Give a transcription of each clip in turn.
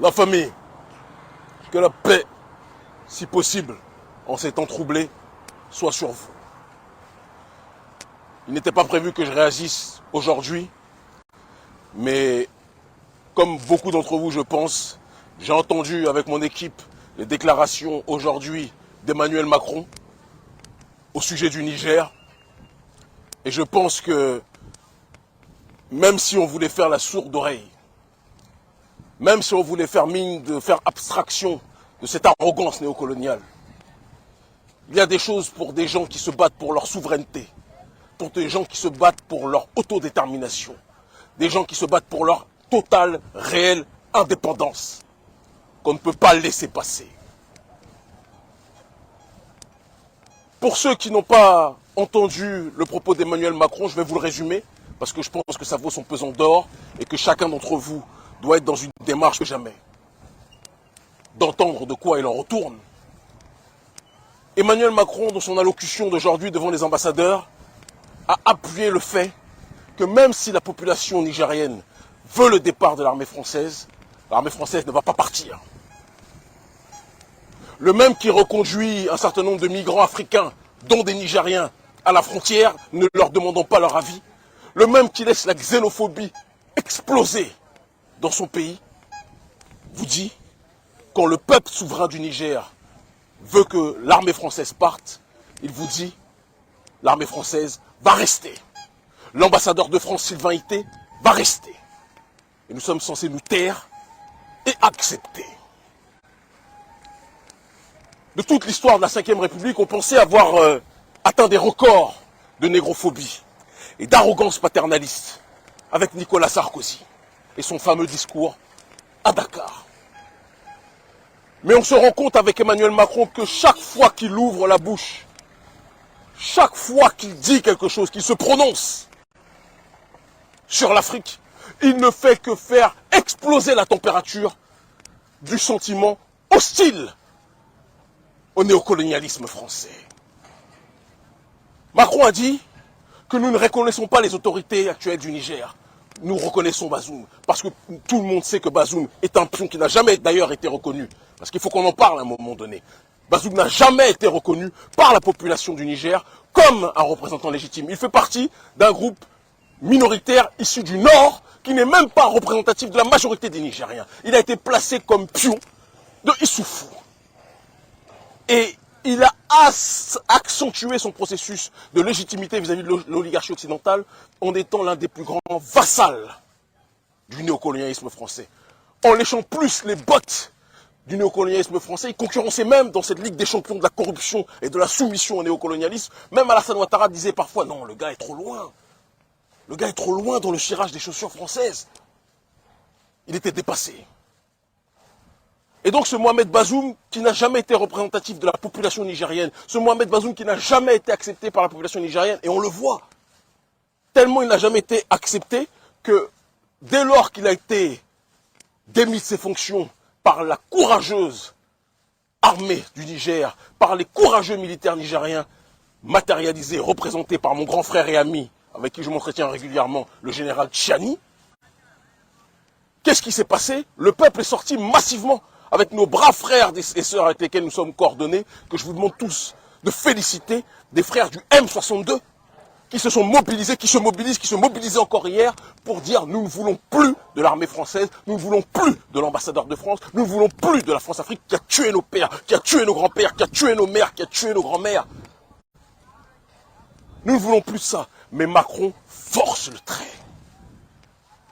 La famille, que la paix, si possible, en ces temps troublés, soit sur vous. Il n'était pas prévu que je réagisse aujourd'hui, mais comme beaucoup d'entre vous, je pense, j'ai entendu avec mon équipe les déclarations aujourd'hui d'Emmanuel Macron au sujet du Niger. Et je pense que même si on voulait faire la sourde oreille, même si on voulait faire mine de faire abstraction de cette arrogance néocoloniale, il y a des choses pour des gens qui se battent pour leur souveraineté, pour des gens qui se battent pour leur autodétermination, des gens qui se battent pour leur totale, réelle indépendance, qu'on ne peut pas laisser passer. Pour ceux qui n'ont pas entendu le propos d'Emmanuel Macron, je vais vous le résumer, parce que je pense que ça vaut son pesant d'or et que chacun d'entre vous doit être dans une démarche que jamais d'entendre de quoi il en retourne. Emmanuel Macron, dans son allocution d'aujourd'hui devant les ambassadeurs, a appuyé le fait que même si la population nigérienne veut le départ de l'armée française ne va pas partir. Le même qui reconduit un certain nombre de migrants africains, dont des Nigériens, à la frontière, ne leur demandant pas leur avis. Le même qui laisse la xénophobie exploser dans son pays, vous dit, quand le peuple souverain du Niger veut que l'armée française parte, il vous dit, l'armée française va rester. L'ambassadeur de France, Sylvain Ité, va rester. Et nous sommes censés nous taire et accepter. De toute l'histoire de la Ve République, on pensait avoir atteint des records de négrophobie et d'arrogance paternaliste avec Nicolas Sarkozy et son fameux discours à Dakar. Mais on se rend compte avec Emmanuel Macron que chaque fois qu'il ouvre la bouche, chaque fois qu'il dit quelque chose, qu'il se prononce sur l'Afrique, il ne fait que faire exploser la température du sentiment hostile au néocolonialisme français. Macron a dit que nous ne reconnaissons pas les autorités actuelles du Niger. Nous reconnaissons Bazoum, parce que tout le monde sait que Bazoum est un pion qui n'a jamais d'ailleurs été reconnu. Parce qu'il faut qu'on en parle à un moment donné. Bazoum n'a jamais été reconnu par la population du Niger comme un représentant légitime. Il fait partie d'un groupe minoritaire issu du Nord qui n'est même pas représentatif de la majorité des Nigériens. Il a été placé comme pion de Issoufou. Et il a accentué son processus de légitimité vis-à-vis de l'oligarchie occidentale en étant l'un des plus grands vassals du néocolonialisme français. En léchant plus les bottes du néocolonialisme français, il concurrençait même dans cette ligue des champions de la corruption et de la soumission au néocolonialisme. Même Alassane Ouattara disait parfois, non, le gars est trop loin. Le gars est trop loin dans le cirage des chaussures françaises. Il était dépassé. Et donc ce Mohamed Bazoum, qui n'a jamais été représentatif de la population nigérienne, ce Mohamed Bazoum qui n'a jamais été accepté par la population nigérienne, et on le voit, tellement il n'a jamais été accepté que dès lors qu'il a été démis de ses fonctions par la courageuse armée du Niger, par les courageux militaires nigériens, matérialisés, représentés par mon grand frère et ami, avec qui je m'entretiens régulièrement, le général Tchiani, qu'est-ce qui s'est passé? Le peuple est sorti massivement avec nos braves frères et sœurs avec lesquels nous sommes coordonnés, que je vous demande tous de féliciter, des frères du M62, qui se sont mobilisés, qui se mobilisaient encore hier pour dire nous ne voulons plus de l'armée française, nous ne voulons plus de l'ambassadeur de France, nous ne voulons plus de la France-Afrique qui a tué nos pères, qui a tué nos grands-pères, qui a tué nos mères, qui a tué nos grands-mères. Nous ne voulons plus de ça. Mais Macron force le trait.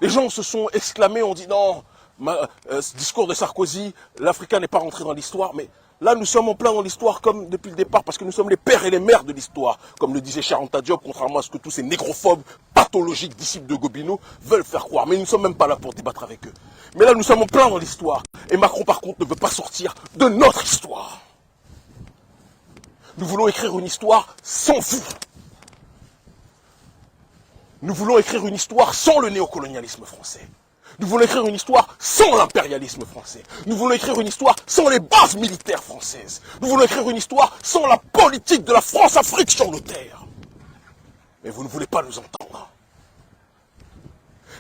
Les gens se sont exclamés, on dit non, ce discours de Sarkozy, l'Africain n'est pas rentré dans l'histoire, mais là nous sommes en plein dans l'histoire comme depuis le départ, parce que nous sommes les pères et les mères de l'histoire, comme le disait Charanta Diop, contrairement à ce que tous ces négrophobes pathologiques disciples de Gobineau veulent faire croire. Mais nous ne sommes même pas là pour débattre avec eux. Mais là nous sommes en plein dans l'histoire, et Macron par contre ne veut pas sortir de notre histoire. Nous voulons écrire une histoire sans vous. Nous voulons écrire une histoire sans le néocolonialisme français. Nous voulons écrire une histoire sans l'impérialisme français. Nous voulons écrire une histoire sans les bases militaires françaises. Nous voulons écrire une histoire sans la politique de la France-Afrique sur nos terres. Mais vous ne voulez pas nous entendre.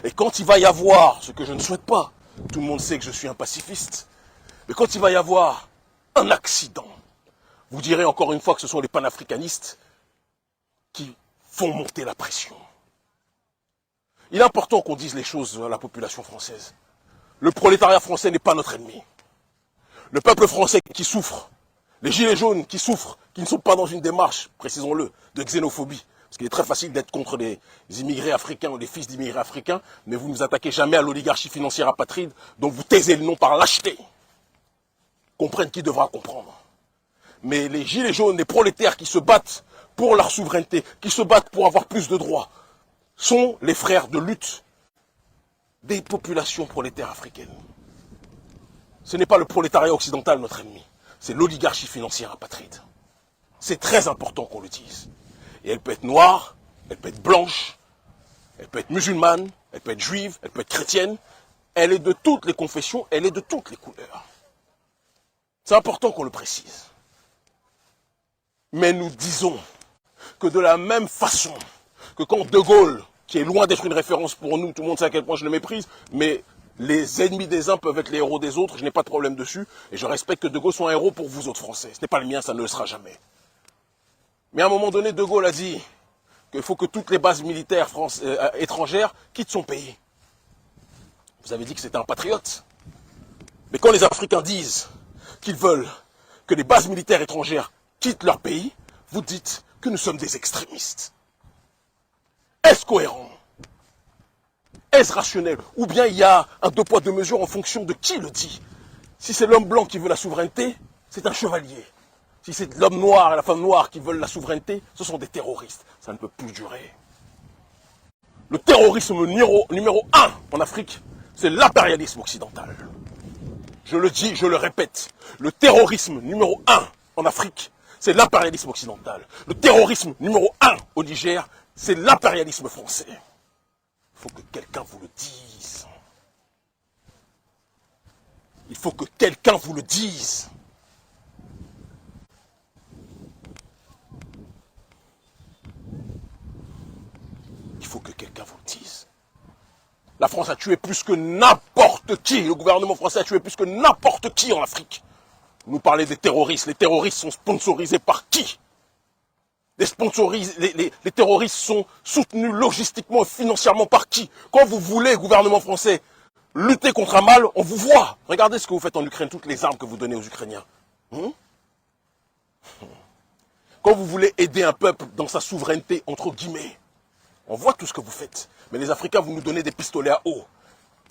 Et quand il va y avoir, ce que je ne souhaite pas, Tout le monde sait que je suis un pacifiste. Mais quand il va y avoir un accident, vous direz encore une fois que ce sont les panafricanistes qui font monter la pression. Il est important qu'on dise les choses à la population française. Le prolétariat français n'est pas notre ennemi. Le peuple français qui souffre, les gilets jaunes qui souffrent, qui ne sont pas dans une démarche, précisons-le, de xénophobie. Parce qu'il est très facile d'être contre les immigrés africains ou les fils d'immigrés africains, mais vous ne vous attaquez jamais à l'oligarchie financière apatride dont vous taisez le nom par lâcheté. Comprenne qui devra comprendre. Mais les gilets jaunes, les prolétaires qui se battent pour leur souveraineté, qui se battent pour avoir plus de droits, sont les frères de lutte des populations prolétaires africaines. Ce n'est pas le prolétariat occidental notre ennemi, c'est l'oligarchie financière apatride. C'est très important qu'on le dise. Et elle peut être noire, elle peut être blanche, elle peut être musulmane, elle peut être juive, elle peut être chrétienne. Elle est de toutes les confessions, elle est de toutes les couleurs. C'est important qu'on le précise. Mais nous disons que de la même façon que quand De Gaulle, qui est loin d'être une référence pour nous, tout le monde sait à quel point je le méprise, mais les ennemis des uns peuvent être les héros des autres, je n'ai pas de problème dessus, et je respecte que De Gaulle soit un héros pour vous autres Français. Ce n'est pas le mien, ça ne le sera jamais. Mais à un moment donné, De Gaulle a dit qu'il faut que toutes les bases militaires étrangères quittent son pays. Vous avez dit que c'était un patriote. Mais quand les Africains disent qu'ils veulent que les bases militaires étrangères quittent leur pays, vous dites que nous sommes des extrémistes. Est-ce cohérent? Est-ce rationnel? Ou bien il y a un deux poids deux mesures en fonction de qui le dit? Si c'est l'homme blanc qui veut la souveraineté, c'est un chevalier. Si c'est l'homme noir et la femme noire qui veulent la souveraineté, ce sont des terroristes. Ça ne peut plus durer. Le terrorisme numéro 1 en Afrique, c'est l'impérialisme occidental. Je le dis, je le répète. Le terrorisme numéro 1 en Afrique, c'est l'impérialisme occidental. Le terrorisme numéro 1 au Niger, c'est l'impérialisme français. Il faut que quelqu'un vous le dise. Il faut que quelqu'un vous le dise. Il faut que quelqu'un vous le dise. La France a tué plus que n'importe qui. Le gouvernement français a tué plus que n'importe qui en Afrique. Vous nous parlez des terroristes. Les terroristes sont sponsorisés par qui? Les terroristes sont soutenus logistiquement et financièrement par qui? Quand vous voulez, gouvernement français, lutter contre un mal, on vous voit. Regardez ce que vous faites en Ukraine, toutes les armes que vous donnez aux Ukrainiens. Quand vous voulez aider un peuple dans sa souveraineté, entre guillemets, on voit tout ce que vous faites. Mais les Africains, vous nous donnez des pistolets à eau.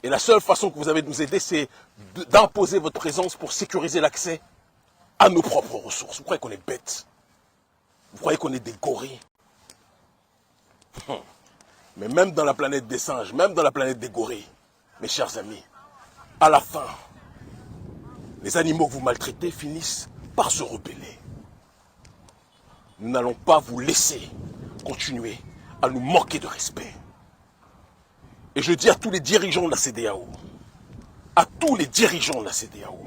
Et la seule façon que vous avez de nous aider, c'est d'imposer votre présence pour sécuriser l'accès à nos propres ressources. Vous croyez qu'on est bêtes? Vous croyez qu'on est des gorilles? Mais même dans la planète des singes, même dans la planète des gorilles, mes chers amis, à la fin, les animaux que vous maltraitez finissent par se rebeller. Nous n'allons pas vous laisser continuer à nous manquer de respect. Et je dis à tous les dirigeants de la CEDEAO, à tous les dirigeants de la CEDEAO,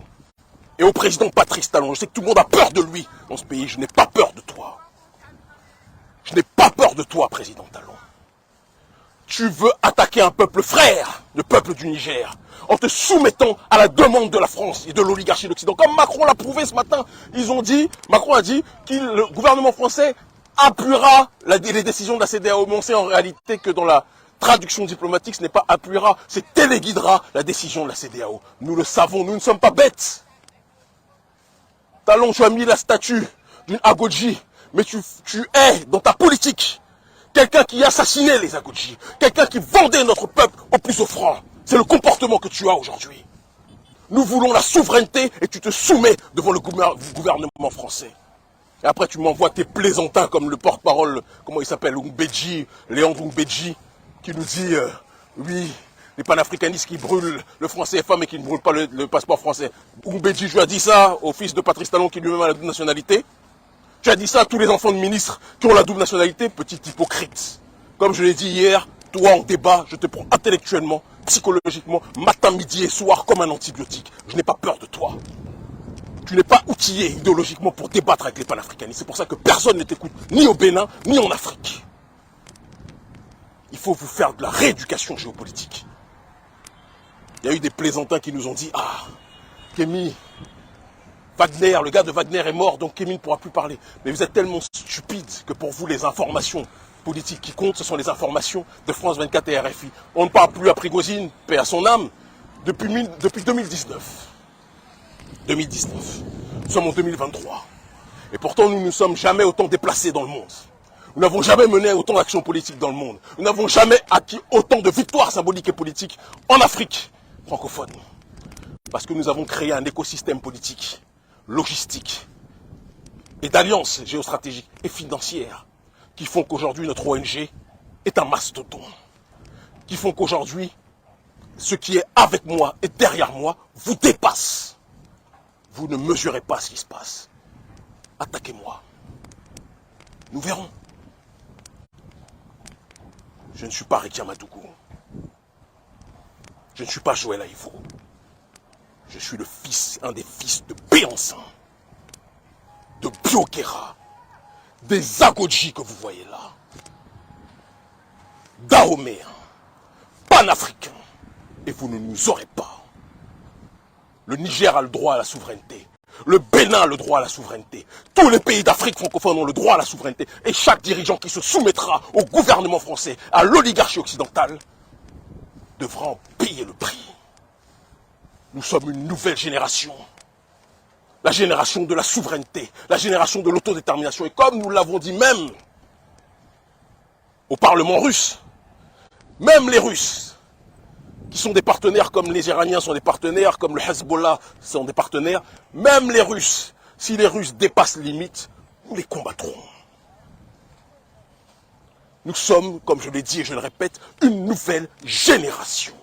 et au président Patrice Talon, je sais que tout le monde a peur de lui dans ce pays, je n'ai pas peur de toi. Je n'ai pas peur de toi, président Talon. Tu veux attaquer un peuple frère, le peuple du Niger, en te soumettant à la demande de la France et de l'oligarchie d'Occident. Comme Macron l'a prouvé ce matin, Macron a dit que le gouvernement français appuiera les décisions de la CEDEAO. Mais on sait en réalité que dans la traduction diplomatique, ce n'est pas appuiera, c'est téléguidera la décision de la CEDEAO. Nous le savons, nous ne sommes pas bêtes. Talon, tu as mis la statue d'une Agodji, mais tu es dans ta politique quelqu'un qui assassinait les Agodji, quelqu'un qui vendait notre peuple au plus offrant. C'est le comportement que tu as aujourd'hui. Nous voulons la souveraineté et tu te soumets devant le gouvernement français. Et après tu m'envoies tes plaisantins comme le porte-parole, comment il s'appelle, Ngbeji, Léandre Ngbeji, qui nous dit, oui, les panafricanistes qui brûlent le franc CFA mais qui ne brûlent pas le passeport français. Ngbeji, je lui ai dit ça au fils de Patrice Talon qui lui-même a la double nationalité. Tu as dit ça à tous les enfants de ministres qui ont la double nationalité, petit hypocrite. Comme je l'ai dit hier, toi en débat, je te prends intellectuellement, psychologiquement, matin, midi et soir comme un antibiotique. Je n'ai pas peur de toi. Tu n'es pas outillé idéologiquement pour débattre avec les panafricanistes. C'est pour ça que personne ne t'écoute, ni au Bénin, ni en Afrique. Il faut vous faire de la rééducation géopolitique. Il y a eu des plaisantins qui nous ont dit « Ah, Kémy, Wagner, le gars de Wagner est mort, donc Kémy ne pourra plus parler. » Mais vous êtes tellement stupides que pour vous, les informations politiques qui comptent, ce sont les informations de France 24 et RFI. On ne parle plus à Prigozhin, paix à son âme, depuis 2019. 2019. Nous sommes en 2023. Et pourtant, nous ne nous sommes jamais autant déplacés dans le monde. Nous n'avons jamais mené autant d'actions politiques dans le monde. Nous n'avons jamais acquis autant de victoires symboliques et politiques en Afrique francophone. Parce que nous avons créé un écosystème politique, logistique et d'alliances géostratégiques et financières qui font qu'aujourd'hui notre ONG est un mastodonte. Qui font qu'aujourd'hui, ce qui est avec moi et derrière moi vous dépasse. Vous ne mesurez pas ce qui se passe. Attaquez-moi. Nous verrons. Je ne suis pas Rekia Madougou. Je ne suis pas Joël Aïvo. Je suis le fils, un des fils de Béançin, de Biokera, des Agodji que vous voyez là, d'Ahoméens, panafricains. Et vous ne nous aurez pas. Le Niger a le droit à la souveraineté. Le Bénin a le droit à la souveraineté. Tous les pays d'Afrique francophone ont le droit à la souveraineté. Et chaque dirigeant qui se soumettra au gouvernement français, à l'oligarchie occidentale, devra en payer le prix. Nous sommes une nouvelle génération. La génération de la souveraineté, la génération de l'autodétermination. Et comme nous l'avons dit même au Parlement russe, même les Russes, qui sont des partenaires comme les Iraniens sont des partenaires, comme le Hezbollah sont des partenaires, même les Russes, si les Russes dépassent les limites, nous les combattrons. Nous sommes, comme je l'ai dit et je le répète, une nouvelle génération.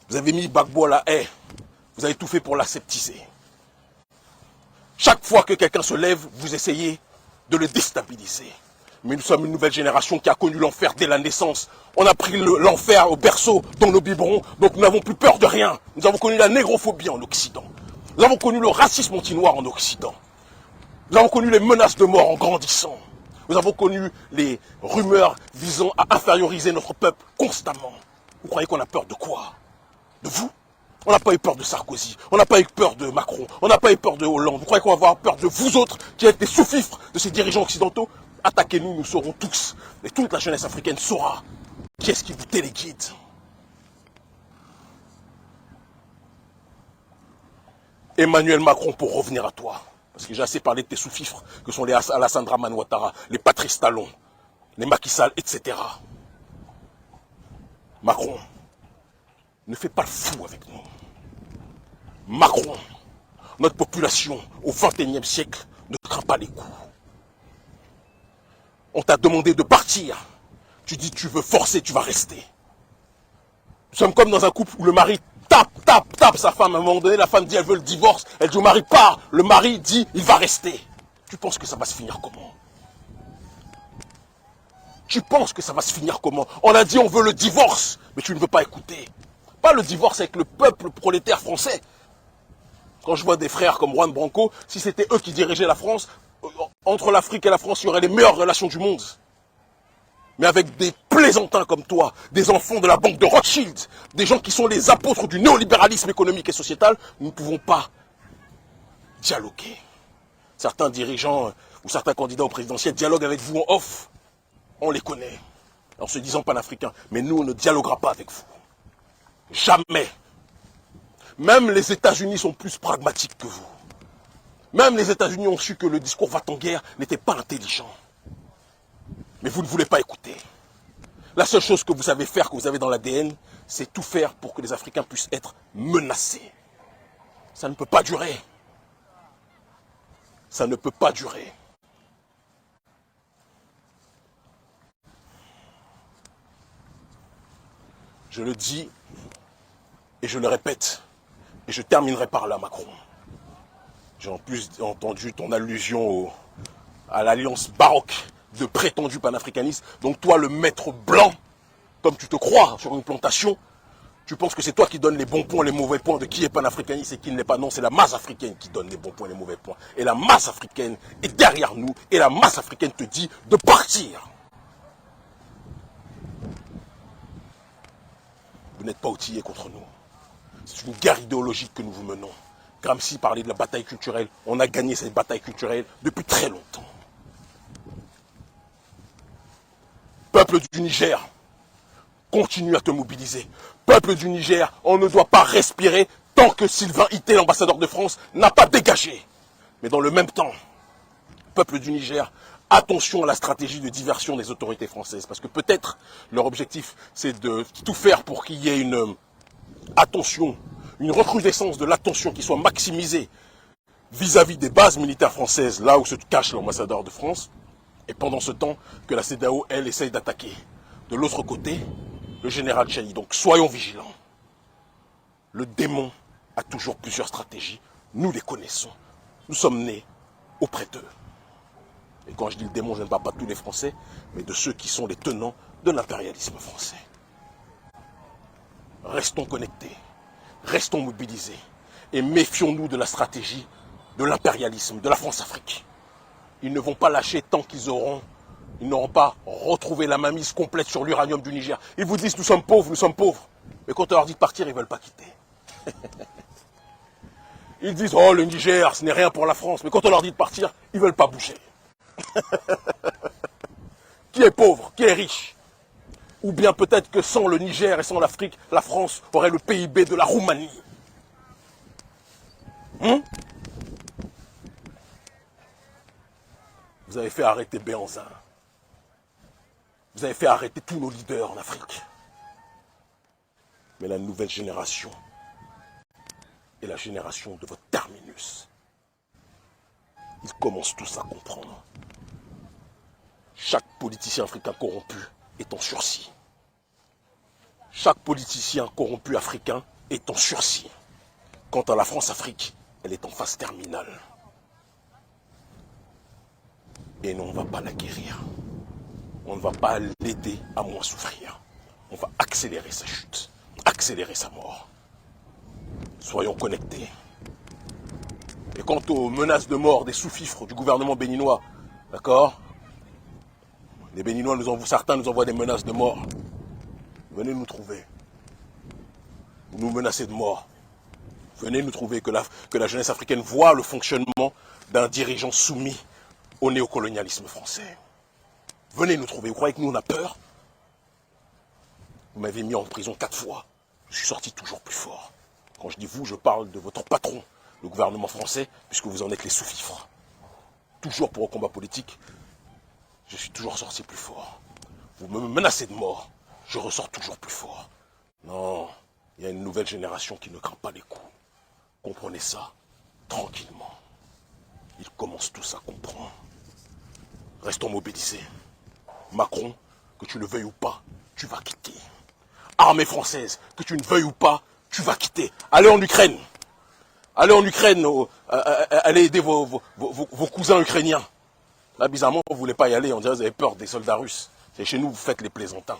Vous avez mis Gbagbo à la haie, vous avez tout fait pour l'aseptiser. Chaque fois que quelqu'un se lève, vous essayez de le déstabiliser. Mais nous sommes une nouvelle génération qui a connu l'enfer dès la naissance. On a pris l'enfer au berceau dans nos biberons, donc nous n'avons plus peur de rien. Nous avons connu la négrophobie en Occident. Nous avons connu le racisme anti-noir en Occident. Nous avons connu les menaces de mort en grandissant. Nous avons connu les rumeurs visant à inférioriser notre peuple constamment. Vous croyez qu'on a peur de quoi? De vous? On n'a pas eu peur de Sarkozy, on n'a pas eu peur de Macron, on n'a pas eu peur de Hollande. Vous croyez qu'on va avoir peur de vous autres qui êtes des sous-fifres de ces dirigeants occidentaux? Attaquez-nous, nous saurons tous. Et toute la jeunesse africaine saura qui est-ce qui vous téléguide. Emmanuel Macron, pour revenir à toi, parce que j'ai assez parlé de tes sous-fifres, que sont les Alassane Dramane Ouattara, les Patrice Talon, les Macky Sall, etc. Macron, ne fais pas le fou avec nous. Macron, notre population au XXIe siècle ne craint pas les coups. On t'a demandé de partir. Tu dis tu veux forcer, tu vas rester. Nous sommes comme dans un couple où le mari tape sa femme. À un moment donné, la femme dit elle veut le divorce. Elle dit au mari pars. Le mari dit il va rester. Tu penses que ça va se finir comment? Tu penses que ça va se finir comment? On a dit on veut le divorce, mais tu ne veux pas écouter. Pas le divorce avec le peuple prolétaire français. Quand je vois des frères comme Juan Branco, si c'était eux qui dirigeaient la France, entre l'Afrique et la France, il y aurait les meilleures relations du monde. Mais avec des plaisantins comme toi, des enfants de la banque de Rothschild, des gens qui sont les apôtres du néolibéralisme économique et sociétal, nous ne pouvons pas dialoguer. Certains dirigeants ou certains candidats au présidentiel dialoguent avec vous en off. On les connaît, en se disant panafricains. Mais nous, on ne dialoguera pas avec vous. Jamais. Même les États-Unis sont plus pragmatiques que vous. Même les États-Unis ont su que le discours va-t-en-guerre n'était pas intelligent. Mais vous ne voulez pas écouter. La seule chose que vous savez faire, que vous avez dans l'ADN, c'est tout faire pour que les Africains puissent être menacés. Ça ne peut pas durer. Ça ne peut pas durer. Je le dis et je le répète. Et je terminerai par là, Macron. J'ai en plus entendu ton allusion à l'alliance baroque de prétendus panafricanistes. Donc toi, le maître blanc, comme tu te crois sur une plantation, tu penses que c'est toi qui donnes les bons points, les mauvais points de qui est panafricaniste et qui ne l'est pas. Non, c'est la masse africaine qui donne les bons points et les mauvais points. Et la masse africaine est derrière nous et la masse africaine te dit de partir. n'êtes pas outillés contre nous. C'est une guerre idéologique que nous vous menons. Gramsci parlait de la bataille culturelle. On a gagné cette bataille culturelle depuis très longtemps. Peuple du Niger, continue à te mobiliser. Peuple du Niger, on ne doit pas respirer tant que Sylvain Ité, l'ambassadeur de France, n'a pas dégagé. Mais dans le même temps, peuple du Niger, attention à la stratégie de diversion des autorités françaises. Parce que peut-être leur objectif, c'est de tout faire pour qu'il y ait une attention, une recrudescence de l'attention qui soit maximisée vis-à-vis des bases militaires françaises, là où se cache l'ambassadeur de France. Et pendant ce temps, que la CEDEAO, elle, essaye d'attaquer. De l'autre côté, le général Chahi. Donc soyons vigilants. Le démon a toujours plusieurs stratégies. Nous les connaissons. Nous sommes nés auprès d'eux. Et quand je dis le démon, je ne parle pas de tous les Français, mais de ceux qui sont les tenants de l'impérialisme français. Restons connectés, restons mobilisés et méfions-nous de la stratégie de l'impérialisme, de la France-Afrique. Ils ne vont pas lâcher tant qu'ils n'auront pas retrouvé la mainmise complète sur l'uranium du Niger. Ils vous disent nous sommes pauvres, nous sommes pauvres. Mais quand on leur dit de partir, ils ne veulent pas quitter. Ils disent oh le Niger, ce n'est rien pour la France. Mais quand on leur dit de partir, ils ne veulent pas bouger. Qui est pauvre, qui est riche? Ou bien peut-être que sans le Niger et sans l'Afrique, la France aurait le PIB de la Roumanie. Vous avez fait arrêter Béhanzin. Vous avez fait arrêter tous nos leaders en Afrique. Mais la nouvelle génération est la génération de votre terminus. Ils commencent tous à comprendre. Chaque politicien africain corrompu est en sursis. Chaque politicien corrompu africain est en sursis. Quant à la France-Afrique, elle est en phase terminale. Et nous, on ne va pas la guérir. On ne va pas l'aider à moins souffrir. On va accélérer sa chute, accélérer sa mort. Soyons connectés. Et quant aux menaces de mort des sous-fifres du gouvernement béninois, d'accord? Les Béninois, certains nous envoient des menaces de mort. Venez nous trouver. Vous nous menacez de mort. Venez nous trouver, que la jeunesse africaine voit le fonctionnement d'un dirigeant soumis au néocolonialisme français. Venez nous trouver. Vous croyez que nous, on a peur? Vous m'avez mis en prison 4 fois. Je suis sorti toujours plus fort. Quand je dis vous, je parle de votre patron, le gouvernement français, puisque vous en êtes les sous-fifres. Toujours pour le combat politique, je suis toujours sorti plus fort. Vous me menacez de mort, je ressors toujours plus fort. Non, il y a une nouvelle génération qui ne craint pas les coups. Comprenez ça, tranquillement. Ils commencent tous à comprendre. Restons mobilisés. Macron, que tu le veuilles ou pas, tu vas quitter. Armée française, que tu ne veuilles ou pas, tu vas quitter. Allez en Ukraine. Allez en Ukraine, allez aider vos cousins ukrainiens. Là, bizarrement, vous ne voulez pas y aller, on dirait que vous avez peur des soldats russes. C'est chez nous, vous faites les plaisantins.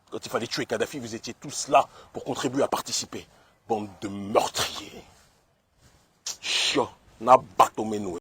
Quand il fallait tuer Kadhafi, vous étiez tous là pour contribuer à participer. Bande de meurtriers. Chio, na batomeno.